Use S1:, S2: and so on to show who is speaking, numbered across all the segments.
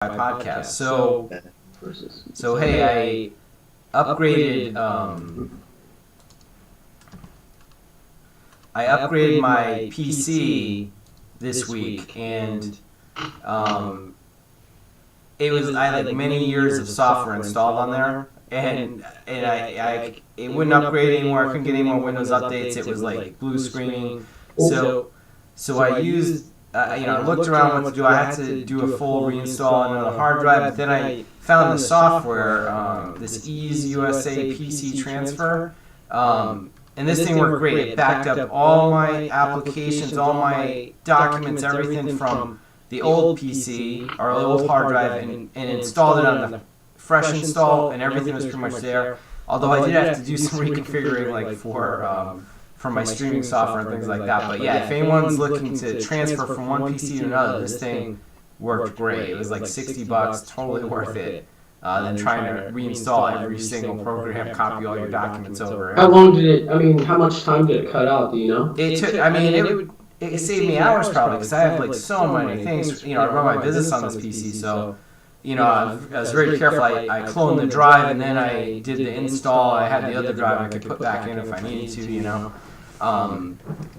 S1: podcast. So hey, I upgraded. I upgraded my PC this week, and it was I had like many years of software installed on there, and I it wouldn't upgrade anymore. I couldn't get any more Windows updates. It was like blue screening. So I used. I looked around what to do. I had to do a full reinstall on another hard drive, but then I found the software, this Ease USA PC Transfer, and this thing worked great. It backed up all my applications, all my documents, everything from the old PC, or the old hard drive, and installed it on the fresh install, and everything was pretty much there. Although I did have to do some reconfiguring, like for my streaming software and things like that. But yeah, if anyone's looking to transfer from one PC to another, this thing worked great. It was like $60, totally worth it. Than trying to reinstall every single program, copy all your documents over.
S2: How long did it, how much time did it cut out, do you know?
S1: It took, it saved me hours probably, because I have like so many things. I run my business on this PC, so I was very careful. I cloned the drive, and then I did the install. I had the other drive I could put back in if I needed to,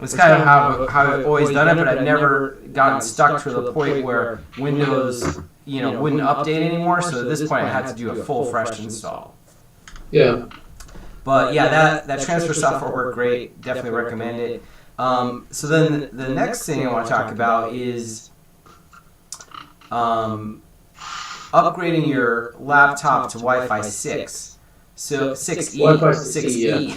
S1: It's kind of how I've always done it, but I've never gotten stuck to the point where Windows, wouldn't update anymore. So at this point, I had to do a full fresh install.
S2: Yeah.
S1: But yeah, that transfer software worked great. Definitely recommend it. So then the next thing I want to talk about is upgrading your laptop to Wi-Fi 6. So 6E,
S2: Wi-Fi
S1: 6E.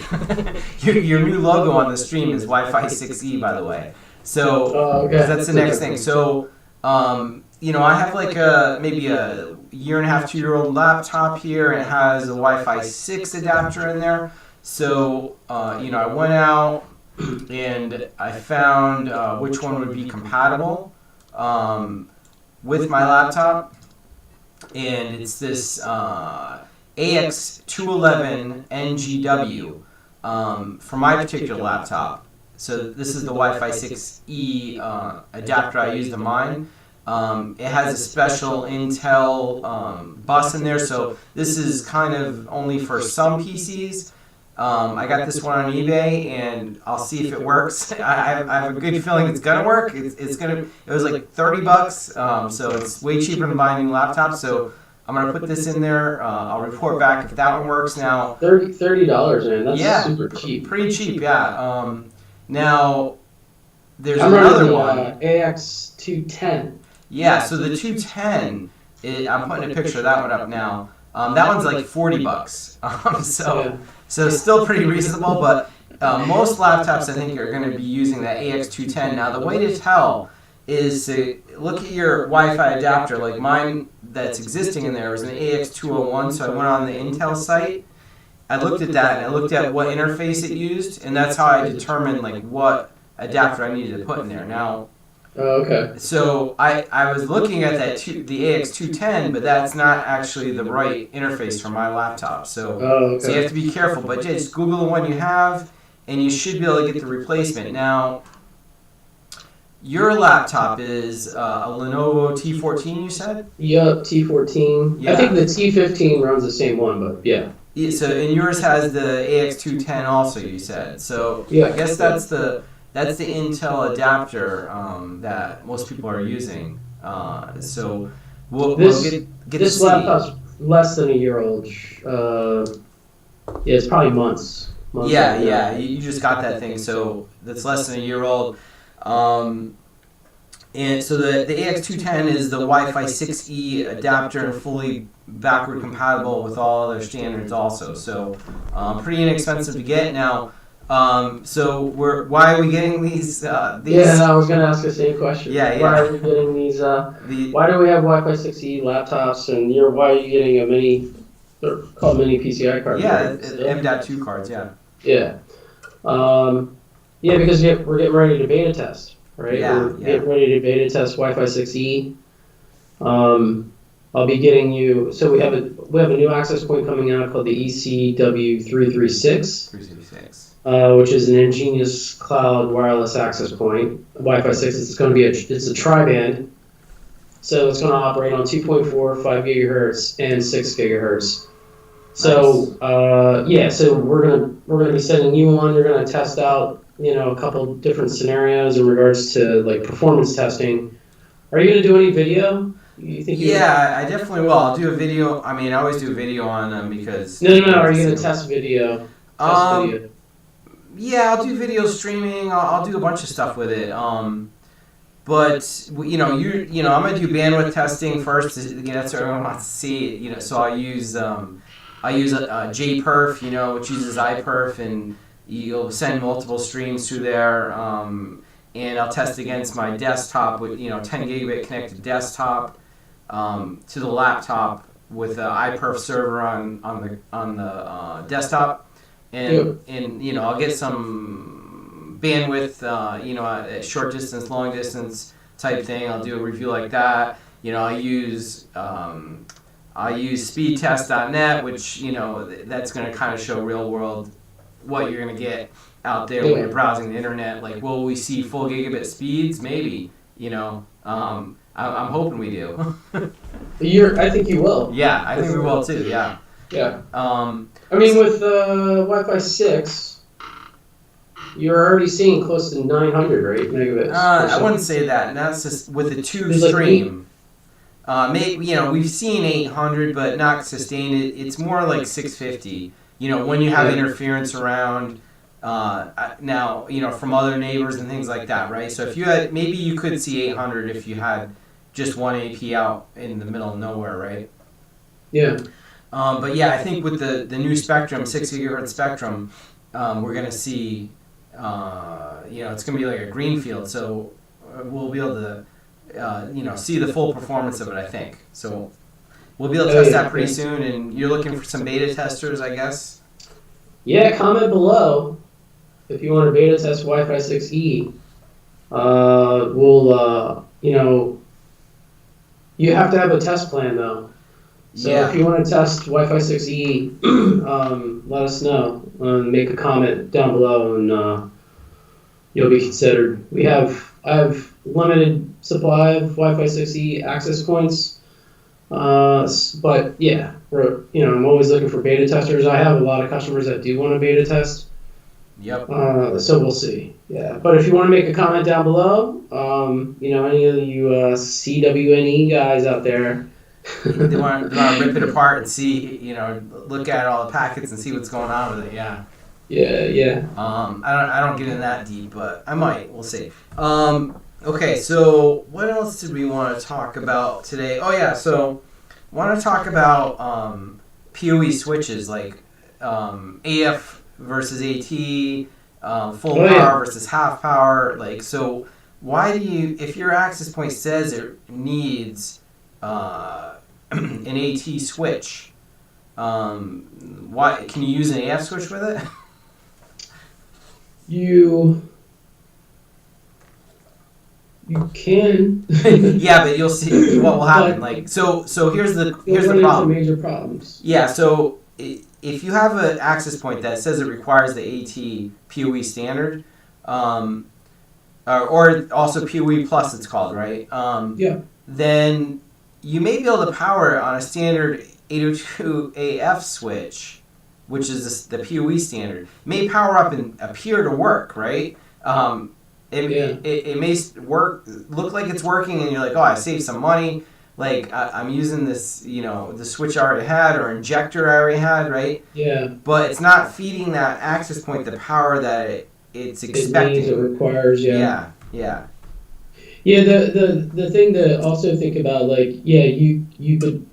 S1: Yeah. your new logo on the stream is Wi-Fi 6E, by the way. So that's the next thing. So I have like maybe a year and a half, 2-year-old laptop here, and it has a Wi-Fi 6 adapter in there. So I went out and I found which one would be compatible with my laptop, and it's this. AX211 NGW for my particular laptop. So this is the Wi-Fi 6E adapter I used on mine. It has a special Intel bus in there, so this is kind of only for some PCs. I got this one on eBay, and I'll see if it works. I have a good feeling it's gonna work. It was like $30, so it's way cheaper than buying a new laptop. So I'm going to put this in there. I'll report back if that one works. Now,
S2: $30, man. That's super cheap.
S1: Pretty cheap, yeah. Now, there's another one.
S2: AX210.
S1: Yeah, so the 210, I'm putting a picture of that one up now. That one's like $40. So still pretty reasonable, but most laptops I think are going to be using that AX210. Now, the way to tell is to look at your Wi-Fi adapter. Like mine that's existing in there was an AX201, so I went on the Intel site. I looked at that, and I looked at what interface it used, and that's how I determined like what adapter I needed to put in there. Now, so I was looking at the AX210, but that's not actually the right interface for my laptop. So you have to be careful. But just Google the one you have, and you should be able to get the replacement. Now, your laptop is a Lenovo T14, you said?
S2: Yep, T14. Yeah. I think the T15 runs the same one, but yeah.
S1: So and yours has the AX210 also, you said. So yeah, I guess that's the Intel adapter that most people are using. So we'll get
S2: this laptop's less than a year old. It's probably months.
S1: Yeah. You just got that thing, so that's less than a year old. And so the AX210 is the Wi-Fi 6E adapter and fully backward compatible with all other standards also. So pretty inexpensive to get now. So why are we getting these?
S2: Yeah, I was going to ask the same question.
S1: Yeah.
S2: Why are we getting these? Why do we have Wi-Fi 6E laptops, and why are you getting a mini? They're called mini PCI cards.
S1: Yeah, M.2 cards. Yeah.
S2: Yeah. Yeah, because we're getting ready to beta test, right?
S1: Yeah,
S2: we're getting ready to beta test Wi-Fi 6E. I'll be getting you. So we have a new access point coming out called the ECW336. 336. Which is an Ingenious Cloud wireless access point. Wi-Fi 6. It's going to be it's a tri-band. So it's going to operate on 2.4, 5 gigahertz, and 6 gigahertz. So so we're gonna be sending you on. You're gonna test out, a couple different scenarios in regards to like performance testing. Are you gonna do any video? You think?
S1: Yeah, I definitely will. I'll do a video. I mean, I always do a video on them because.
S2: No. Are you gonna test video? Video.
S1: Yeah, I'll do video streaming. I'll do a bunch of stuff with it. But I'm gonna do bandwidth testing first. That's what everyone wants to see. So I use JPerf, which uses iPerf, and you'll send multiple streams through there. And I'll test against my desktop with 10 gigabit connected desktop to the laptop with an iPerf server on the desktop, and I'll get some bandwidth, short distance, long distance type thing. I'll do a review like that. I use speedtest.net, which that's going to kind of show real world what you're going to get out there when you're browsing the internet. Like, will we see full gigabit speeds? Maybe. I'm hoping we do.
S2: I think you will.
S1: Yeah, I think we will too. Yeah.
S2: Yeah. With Wi-Fi 6, you're already seeing close to 900, right? Megabits.
S1: I wouldn't say that. And that's just with the tube stream. We've seen 800, but not sustained. It's more like 650. When you have interference around. Now, from other neighbors and things like that, right? So if you had, maybe you could see 800 if you had just one AP out in the middle of nowhere, right?
S2: Yeah.
S1: But yeah, I think with the new spectrum, 6 gigahertz spectrum, we're going to see, it's going to be like a green field. So we'll be able to, see the full performance of it, I think. So we'll be able to test that pretty soon. And you're looking for some beta testers, I guess?
S2: Yeah, comment below if you want to beta test Wi-Fi 6E. You have to have a test plan though. So if you want to test Wi-Fi 6E, let us know. Make a comment down below, and you'll be considered. I have limited supply of Wi-Fi 6E access points, but yeah, I'm always looking for beta testers. I have a lot of customers that do want to beta test.
S1: Yep.
S2: So we'll see. Yeah, but if you want to make a comment down below, any of you CWNE guys out there.
S1: They want to rip it apart and see, look at all the packets and see what's going on with it. Yeah.
S2: Yeah.
S1: I don't get in that deep, but I might. We'll see. Okay, so what else did we want to talk about today? Oh yeah, so I want to talk about PoE switches, like AF versus AT, full power versus half power. Like, so why do you, if your access point says it needs an AT switch, why can you use an AF switch with it?
S2: You can.
S1: Yeah, but you'll see what will happen. Like, so here's the problem.
S2: Major problems.
S1: Yeah, so if you have an access point that says it requires the AT PoE standard, or also PoE plus, it's called, right? Then you may be able to power it on a standard 802 AF switch, which is the PoE standard. It may power up and appear to work, right? It may look like it's working, and you're like, oh, I saved some money. Like, I'm using this, the switch I already had, or injector I already had, right?
S2: Yeah.
S1: But it's not feeding that access point the power that it's expecting.
S2: It requires,
S1: Yeah.
S2: Yeah, the thing to also think about, like, you could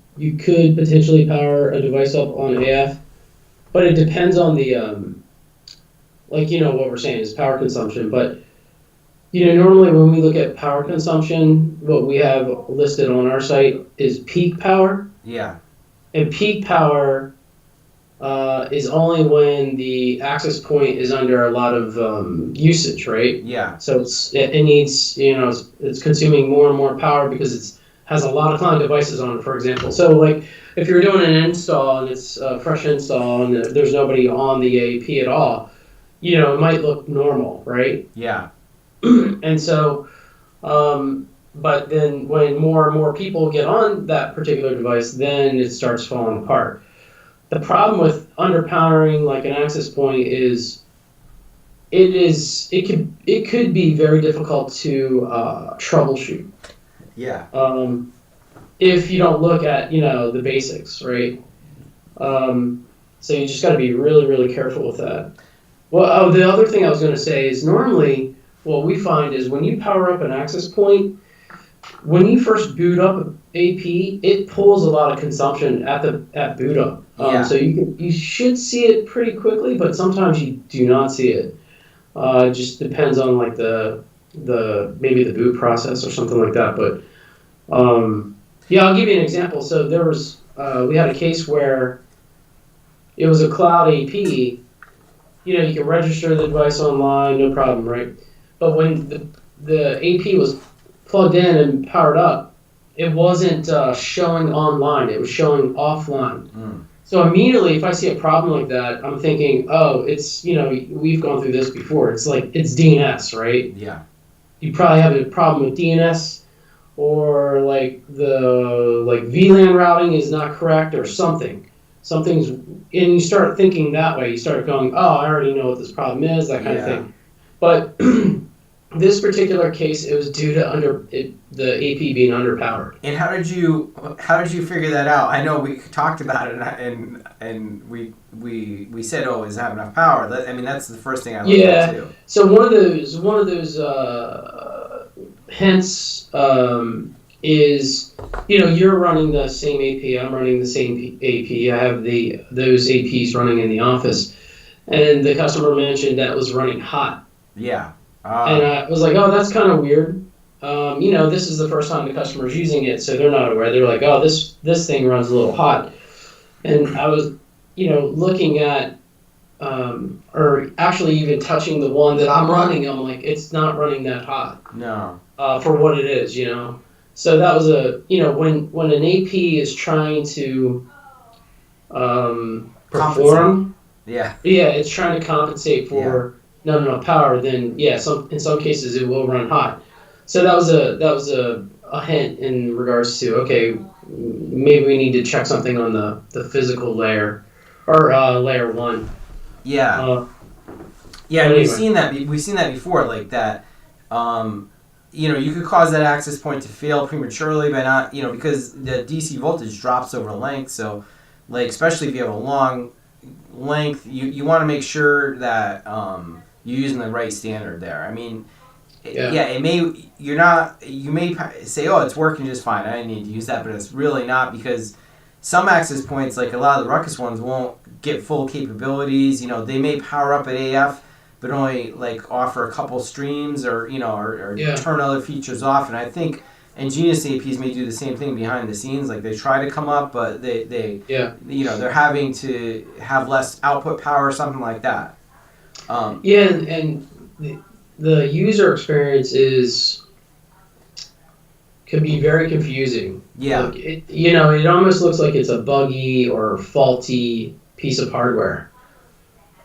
S2: potentially power a device up on AF, but it depends on the, what we're saying is power consumption. But, normally when we look at power consumption, what we have listed on our site is peak power.
S1: Yeah.
S2: And peak power is only when the access point is under a lot of usage, right?
S1: Yeah.
S2: So it needs, it's consuming more and more power because it has a lot of client devices on it, for example. So, like, if you're doing an install and it's a fresh install and there's nobody on the AAP at all, it might look normal, right?
S1: Yeah.
S2: And so, But then when more and more people get on that particular device, then it starts falling apart. The problem with underpowering like an access point is it could be very difficult to troubleshoot.
S1: Yeah.
S2: If you don't look at the basics, right? So you just got to be really really careful with that. Well, the other thing I was going to say is normally what we find is when you power up an access point, when you first boot up AP, it pulls a lot of consumption at boot up.
S1: Yeah.
S2: So you should see it pretty quickly, but sometimes you do not see it. It just depends on like the maybe the boot process or something like that. But yeah, I'll give you an example. So there was we had a case where it was a cloud AP. You can register the device online, no problem, right? But when the AP was plugged in and powered up, it wasn't showing online. It was showing offline. So immediately, if I see a problem like that, I'm thinking, oh, it's we've gone through this before. It's like it's DNS, right?
S1: Yeah.
S2: You probably have a problem with DNS, or like the VLAN routing is not correct, or something. Something's, and you start thinking that way. You start going, oh, I already know what this problem is, that kind of thing. But this particular case, it was due to the AP being underpowered.
S1: And how did you figure that out? I know we talked about it, and we said, oh, does it have enough power? That's the first thing I looked at too.
S2: So one of those hints is you're running the same AP, I'm running the same AP. I have those APs running in the office, and the customer mentioned that was running hot.
S1: Yeah.
S2: And I was like, oh, that's kind of weird. This is the first time the customer's using it, so they're not aware. They're like, oh, this thing runs a little hot. And I was, looking at, or actually even touching the one that I'm running. I'm like, it's not running that hot.
S1: No.
S2: For what it is, So that was when an AP is trying to perform.
S1: Yeah.
S2: Yeah, it's trying to compensate for. Not enough power, then in some cases it will run hot. So that was a hint in regards to, okay, maybe we need to check something on the physical layer, or layer 1.
S1: Yeah.
S2: Anyway.
S1: We've seen that before, like that. You could cause that access point to fail prematurely by not, because the DC voltage drops over length. So, like, especially if you have a long length, you want to make sure that you're using the right standard there. You may say, oh, it's working just fine, I didn't need to use that, but it's really not, because some access points, like a lot of the Ruckus ones, won't get full capabilities. They may power up at AF, but only like offer a couple streams, or turn other features off. And I think Ingenious APs may do the same thing behind the scenes. Like they try to come up, but they're having to have less output power or something like that.
S2: And the user experience can be very confusing.
S1: Yeah.
S2: Like it almost looks like it's a buggy or faulty piece of hardware.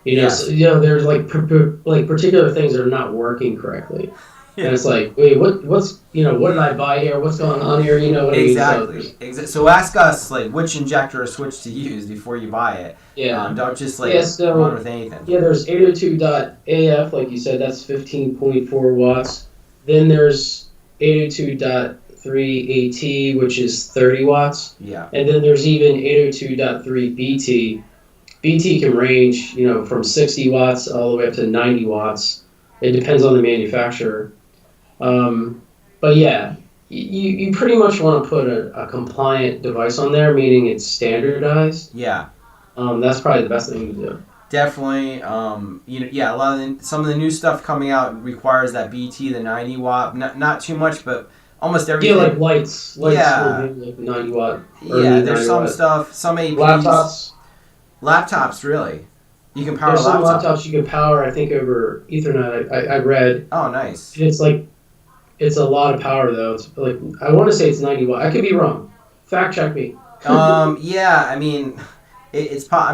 S2: So, there's like particular things that are not working correctly. Yeah. And it's like, wait, what did I buy here? What's going on here? What
S1: exactly. I mean? So ask us like which injector or switch to use before you buy it.
S2: Yeah.
S1: Don't just run with anything.
S2: Yeah, there's 802.AF, like you said, that's 15.4 watts. Then there's 802.3 AT, which is 30 watts.
S1: Yeah.
S2: And then there's even 802.3 BT. BT can range, from 60 watts all the way up to 90 watts. It depends on the manufacturer. But yeah, you pretty much want to put a compliant device on there, meaning it's standardized.
S1: Yeah.
S2: That's probably the best thing to do.
S1: Definitely. Some of the new stuff coming out requires that BT, the 90 watt. Not too much, but almost everything.
S2: Yeah, like lights. Yeah. Will be like 90 watt.
S1: Yeah, there's some stuff. Some APs. Laptops, really. You can power
S2: There's some
S1: laptops.
S2: Laptops you can power, I think, over Ethernet. I read.
S1: Oh, nice.
S2: It's a lot of power though. It's like, I want to say it's 90 watt. I could be wrong. Fact check me.
S1: I'm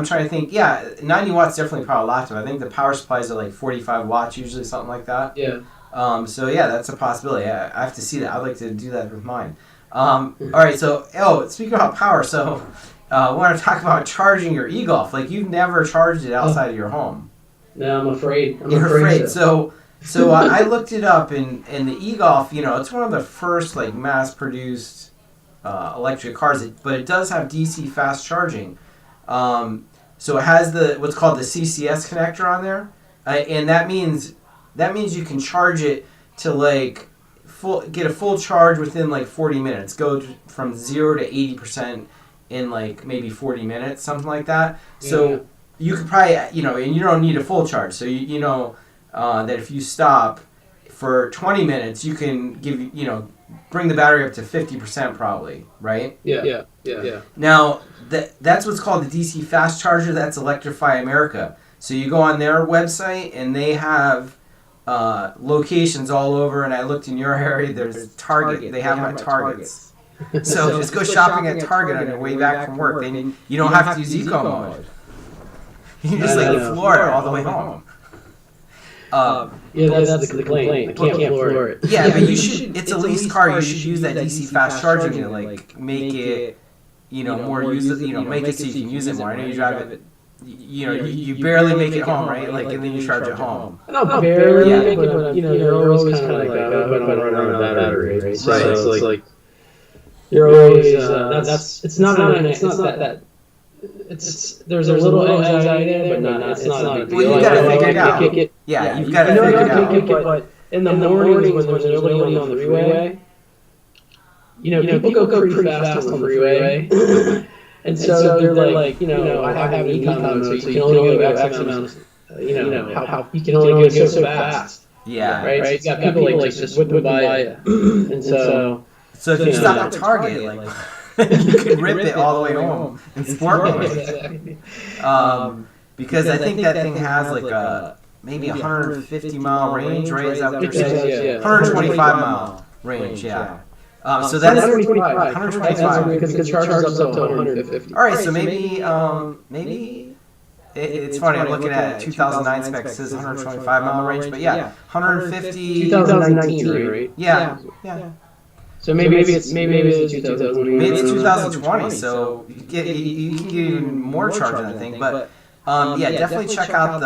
S1: trying to think. Yeah, 90 watts definitely power laptop. I think the power supplies are like 45 watts usually, something like that.
S2: Yeah.
S1: So yeah, that's a possibility. I have to see that. I'd like to do that with mine. All right. So speaking about power, so I want to talk about charging your e-golf. Like you've never charged it outside of your home.
S2: No, I'm afraid.
S1: You're afraid. So I looked it up, and the e-golf, it's one of the first like mass-produced electric cars, but it does have DC fast charging. So it has what's called the CCS connector on there, and that means you can charge it to like get a full charge within like 40 minutes. Go from 0 to 80% in like maybe 40 minutes, something like that. So you could probably, and you don't need a full charge. So you know that if you stop for 20 minutes, you can bring the battery up to 50% probably, right?
S2: Yeah.
S1: Now, that's what's called the DC fast charger. That's Electrify America. So you go on their website, and they have locations all over, and I looked in your area, there's Target. They have them at Targets. So just go shopping at Target on your way back from work. Then you don't have to use eco mode. You can just floor it all the way home.
S2: That's the complaint. I can't floor it.
S1: Yeah, but you should. It's a leased car. You should use that DC fast charging to like make it, more usable. Make it so you can use it more. I know you drive it. You barely make it home, right? Like, and then you charge it home.
S2: No, barely make it, but you're always kind of like, I don't run out of battery, right? So it's like you're always. It's not that. There's a little anxiety there, but it's not a big deal.
S1: Well, you gotta figure it out. Yeah, you've got to figure it out.
S2: But in the mornings when there's nobody on the freeway, people go pretty fast on the freeway. And so they're like, I have an econ mode, so you can only go X amount of, how you can only go so fast.
S1: Yeah.
S2: Right? So you got people like just whipping by you. And so
S1: if you stop at Target, like, you could rip it all the way home in sport mode. Because I think that thing has like a maybe 150-mile range, right? Is that what you're saying? 125-mile range, yeah. So that's 125
S2: because it charges up to 150.
S1: All right, so maybe it's funny. I'm looking at 2009 specs. It says 125-mile range, but 150.
S2: 2019, right?
S1: Yeah.
S2: So maybe it's 2020.
S1: Maybe it's 2020. So you can get even more charge on that thing, but. Definitely check out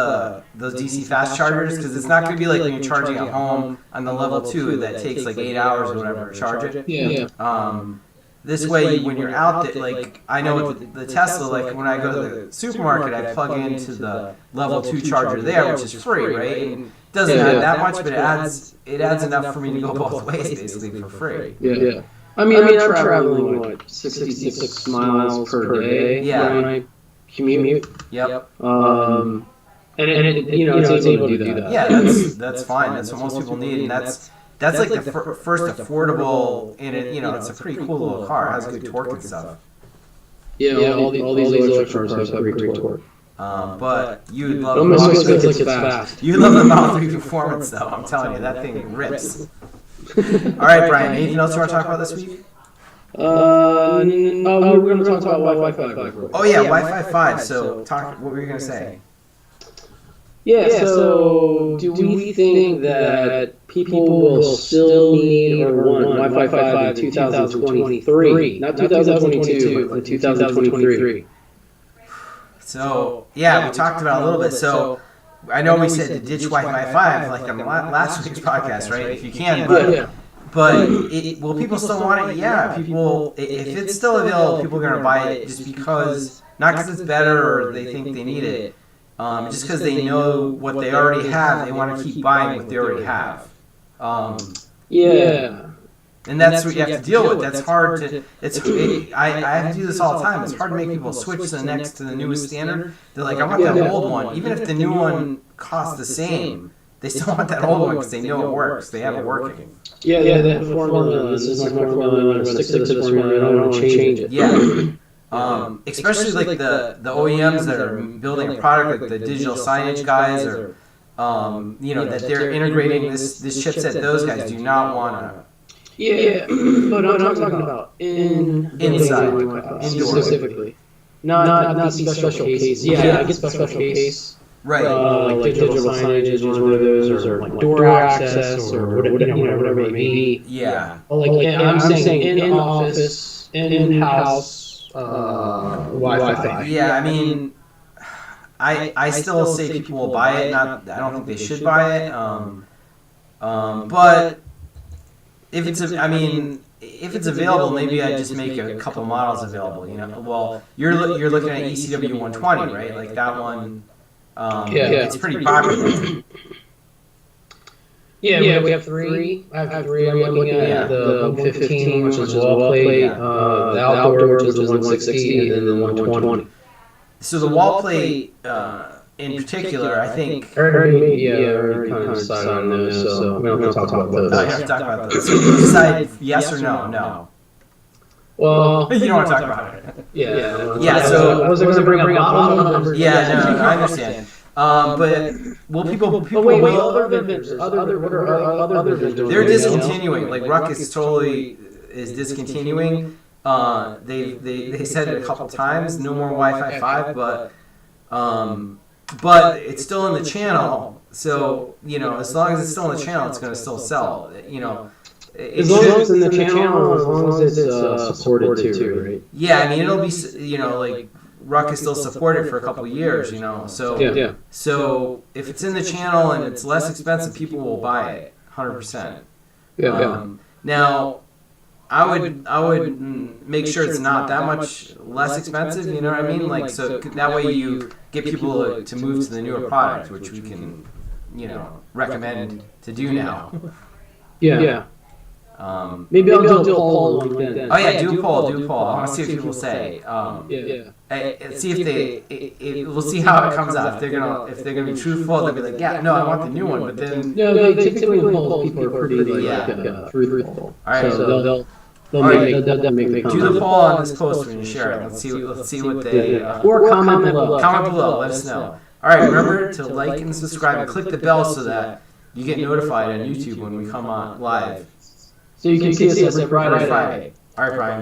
S1: those DC fast chargers, because it's not going to be like when you're charging at home on the level 2 that takes like 8 hours or whatever to charge it.
S2: Yeah.
S1: This way, when you're out there, like I know with the Tesla, like when I go to the supermarket, I plug into the level 2 charger there, which is free, right? And it doesn't add that much, but it adds enough for me to go both ways basically for free.
S2: Yeah. I mean, I'm traveling 66 miles per day.
S1: Yeah.
S2: When I commute.
S1: Yep.
S2: And it's able to do that.
S1: Yeah, that's fine. That's what most people need, and that's like the first affordable. And it's a pretty cool little car. It has good torque and stuff.
S2: Yeah, all these electric cars have great torque.
S1: But you'd love
S2: it's fast.
S1: You love the Model 3 Performance, though. I'm telling you, that thing rips. All right, Brian. Anything else you want to talk about this week?
S2: We're going to talk about Wi-Fi 5.
S1: Oh yeah, Wi-Fi 5. So what were you going to say?
S2: Yeah, so do we think that people will still need or want Wi-Fi 5 in 2023? Not 2022, but 2023.
S1: So, we talked about it a little bit. So, I know we said to ditch Wi-Fi 5 like on last week's podcast, right? If you can, but will people still want it? Yeah, people. If it's still available, people are going to buy it just because, not because it's better or they think they need it, just because they know what they already have. They want to keep buying what they already have. And that's what you have to deal with. That's hard to. I have to do this all the time. It's hard to make people switch to the newest standard. They're like, I want that old one, even if the new one costs the same. They still want that old one because they know it works. They have it working.
S2: Yeah, that formula. This is my formula. I'm going to stick to this formula. I don't want to change it.
S1: Yeah. Especially like the OEMs that are building a product, like the digital signage guys, or that they're integrating this chipset. Those guys do not want to.
S2: Yeah, but I'm talking about inside
S1: indoor
S2: specifically, not special case. Yeah, I get special case.
S1: Right.
S2: Like digital signage is one of those, or like door access, or whatever it may be.
S1: Yeah.
S2: I'm saying in office, in house, Wi-Fi.
S1: Yeah, I mean, I still say people will buy it. Not, I don't think they should buy it. But if it's, if it's available, maybe I just make a couple models available. You know, well, you're looking at ECW 120, right? Like that one. It's pretty popular.
S2: Yeah, we have three. I have three. I'm looking at the 115, which is wall plate, the outdoor, which is the 160, and then the 120.
S1: So the wall plate, in particular, I think.
S2: I already kind of decided on those, so we don't have to talk about those.
S1: Oh, you have to talk about those. So you decide yes or no? No.
S2: Well,
S1: you don't want to talk about it.
S2: Yeah. So I was going to bring up model numbers.
S1: Yeah, no, I understand. But people
S2: wait,
S1: will.
S2: other vendors. What are other vendors?
S1: They're discontinuing. Like Ruckus totally is discontinuing. They said it a couple times. No more Wi-Fi 5, but it's still in the channel. So as long as it's still in the channel, it's going to still sell.
S2: As long as it's in the channel, as long as it's supported too, right?
S1: Yeah, I mean it'll be like Ruckus still support it for a couple of years, So so if it's in the channel and it's less expensive, people will buy it, 100%. Now, I would make sure it's not that much less expensive. You know what I mean? Like so that way you get people to move to the newer product, which we can recommend to do now.
S2: Yeah. Maybe I'll do a poll on LinkedIn.
S1: Oh yeah, do a poll. I want to see what people say. See if we'll see how it comes out. If they're gonna be truthful, they'll be like, yeah, no, I want the new one. But then
S2: no, typically polls people are pretty truthful.
S1: All right,
S2: so they'll make
S1: do the poll on this post when you share it. Let's see what they
S2: or comment below.
S1: Comment below. Let us know. All right, remember to like and subscribe and click the bell so that you get notified on YouTube when we come on live.
S2: So you can see us every Friday.
S1: All right, Brian.